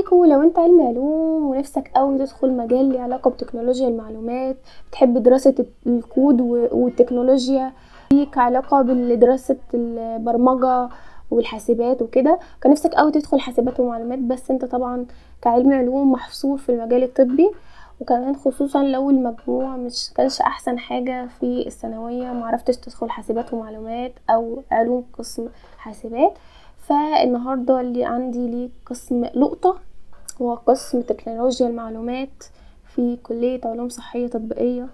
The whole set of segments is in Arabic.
عليكم. لو انت علمي علوم ونفسك قوي تدخل مجال ليه علاقه بتكنولوجيا المعلومات، بتحب دراسه الكود والتكنولوجيا، ليك علاقه بدراسه البرمجه والحاسبات وكده، كان نفسك قوي تدخل حاسبات ومعلومات، بس انت طبعا كعلمي علوم محصور في المجال الطبي، وكمان خصوصا لو المجموع مش كانش احسن حاجه في الثانويه، معرفتش تدخل حاسبات ومعلومات او علوم قسم حاسبات. فالنهارده اللي عندي ليه قسم لقطه، هو قسم تكنولوجيا المعلومات في كليه علوم صحيه تطبيقيه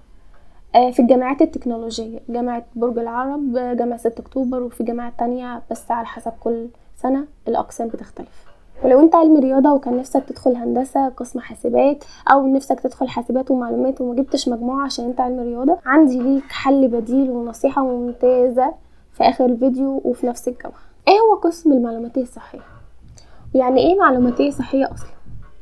في الجامعات التكنولوجيه، جامعه برج العرب، جامعه 6 اكتوبر، وفي جامعات تانية، بس على حسب كل سنه الاقسام بتختلف. ولو انت علمي رياضه وكان نفسك تدخل هندسه قسم حاسبات، او نفسك تدخل حاسبات ومعلومات ومجبتش مجموعه عشان انت علمي رياضه، عندي ليك حل بديل ونصيحه ممتازه في اخر الفيديو وفي نفس الجوله. ايه هو قسم المعلوماتيه الصحيه؟ يعني ايه معلوماتيه صحيه اصلا؟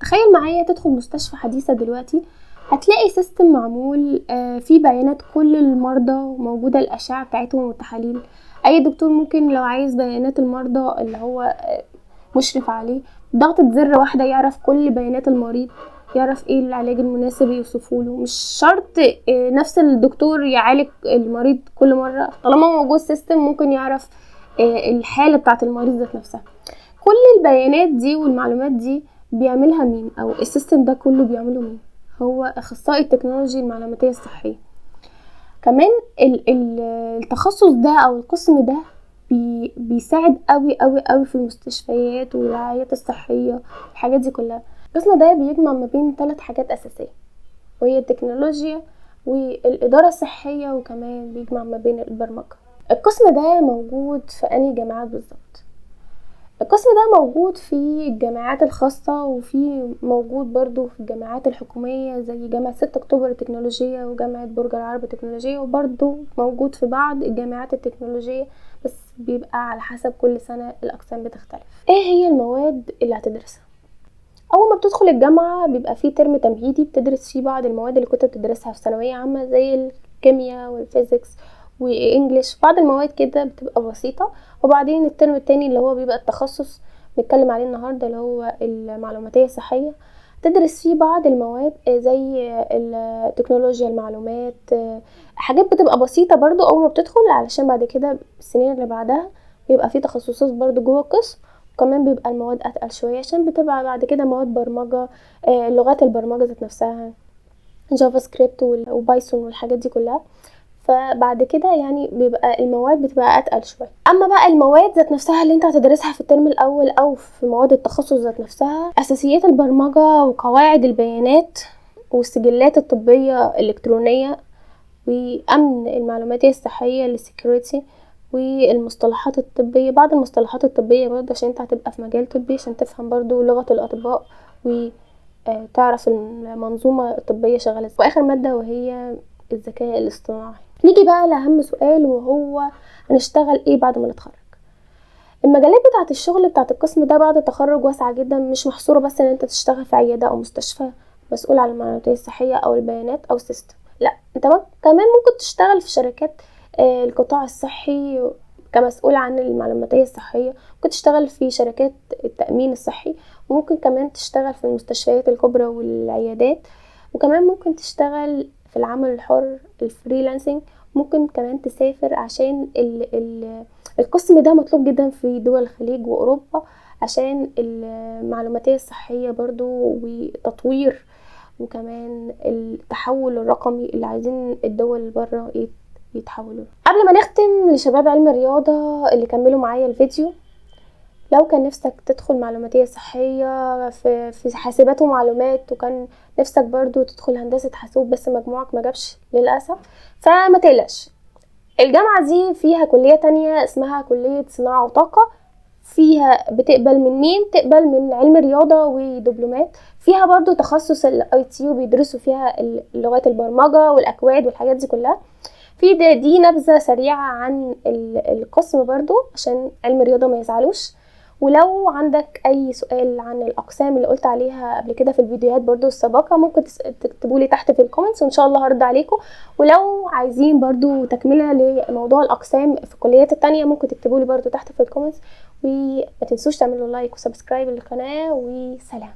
تخيل معايا تدخل مستشفى حديثه دلوقتي، هتلاقي سيستم معمول فيه بيانات كل المرضى، وموجوده الاشعه بتاعتهم والتحاليل. اي دكتور ممكن لو عايز بيانات المرضى اللي هو مشرف عليه، ضغطة زر واحدة يعرف كل بيانات المريض، يعرف ايه العلاج المناسب يوصفوله. مش شرط نفس الدكتور يعالج المريض كل مرة، طالما موجود سيستم ممكن يعرف الحالة بتاعة المريض ذات نفسها. كل البيانات دي والمعلومات دي بيعملها مين، او السيستم ده كله بيعمله مين؟ هو اخصائي التكنولوجيا المعلوماتية الصحية. كمان التخصص ده او القسم ده بيساعد قوي في المستشفيات والرعايات الصحية، الحاجات دي كلها. القسم ده بيجمع ما بين 3 حاجات اساسية، وهي التكنولوجيا والإدارة الصحية، وكمان بيجمع ما بين البرمجة. القسم ده موجود في أنهي جامعات بالظبط؟ القسم ده موجود في الجامعات الخاصة، وفي موجود برضو في الجامعات الحكومية زي جامعة 6 اكتوبر التكنولوجية وجامعة برج العرب التكنولوجية، وبرضو موجود في بعض الجامعات التكنولوجية، بس بيبقى على حسب كل سنة الأقسام بتختلف. ايه هي المواد اللي هتدرسها؟ اول ما بتدخل الجامعة بيبقى فيه ترم تمهيدي بتدرس فيه بعض المواد اللي كنت بتدرسها في ثانوية عامة، زي الكيمياء والفيزيكس وانجليش. بعض المواد كده بتبقى بسيطة، وبعدين الترم التاني اللي هو بيبقى التخصص بنتكلم عليه النهاردة، اللي هو المعلوماتية الصحية، تدرس فيه بعض المواد زي التكنولوجيا المعلومات، حاجات بتبقى بسيطة برضو اول ما بتدخل، علشان بعد كده السنين اللي بعدها بيبقى فيه تخصصات برضو جوه القسم. وكمان بيبقى المواد اتقل شوية، عشان بتبقى بعد كده مواد برمجة، لغات البرمجة ذات نفسها، جافا سكريبت وبايثون والحاجات دي كلها. فبعد كده يعني بيبقى المواد بتبقى اتقل شويه. اما بقى المواد ذات نفسها اللي انت هتدرسها في الترم الاول او في مواد التخصص ذات نفسها، اساسيات البرمجه وقواعد البيانات والسجلات الطبيه الالكترونيه، وامن المعلوماتيه الصحيه السكيورتي، والمصطلحات الطبيه، بعض المصطلحات الطبيه برضه عشان انت هتبقى في مجال طبي، عشان تفهم برضه لغه الاطباء وتعرف المنظومه الطبيه شغاله. واخر ماده وهي الذكاء الاصطناعي. نيجي بقى لأهم سؤال، وهو هنشتغل ايه بعد ما نتخرج؟ المجالات بتاعة الشغل بتاعة القسم ده بعد التخرج واسعة جدا، مش محصورة بس ان انت تشتغل في عيادة او مستشفى مسؤول عن المعلومات الصحية او البيانات او سيستم، لا، انت كمان ممكن تشتغل في شركات القطاع الصحي كمسؤول عن المعلوماتية الصحية، ممكن تشتغل في شركات التأمين الصحي، وممكن كمان تشتغل في المستشفيات الكبرى والعيادات، وكمان ممكن تشتغل في العمل الحر الفريلانسنج، ممكن كمان تسافر عشان القسم ده مطلوب جدا في دول الخليج وأوروبا، عشان المعلوماتية الصحية برضو وتطوير، وكمان التحول الرقمي اللي عايزين الدول برا يتحولوا. قبل ما نختم، لشباب علم الرياضة اللي كملوا معايا الفيديو، لو كان نفسك تدخل معلوماتية صحية في حاسبات ومعلومات، وكان نفسك برضو تدخل هندسة حاسوب بس مجموعك ما جابش للأسف، فما تقلقش، الجامعة دي فيها كلية تانية اسمها كلية صناعة وطاقة، فيها بتقبل من مين؟ تقبل من علم رياضة ودبلومات، فيها برضو تخصص الاي تي، وبيدرسوا فيها لغات البرمجة والاكواد والحاجات دي كلها. في دي نبذة سريعة عن القسم برضو عشان علم الرياضة ما يزعلوش. ولو عندك اي سؤال عن الاقسام اللي قلت عليها قبل كده في الفيديوهات برضو السابقة، ممكن تكتبوا لي تحت في الكومنتس وان شاء الله هرد عليكم. ولو عايزين برضو تكملة لموضوع الاقسام في الكليات التانية، ممكن تكتبوا لي برضو تحت في الكومنتس، وما تنسوش تعملوا لايك وسبسكرايب للقناة، وسلام.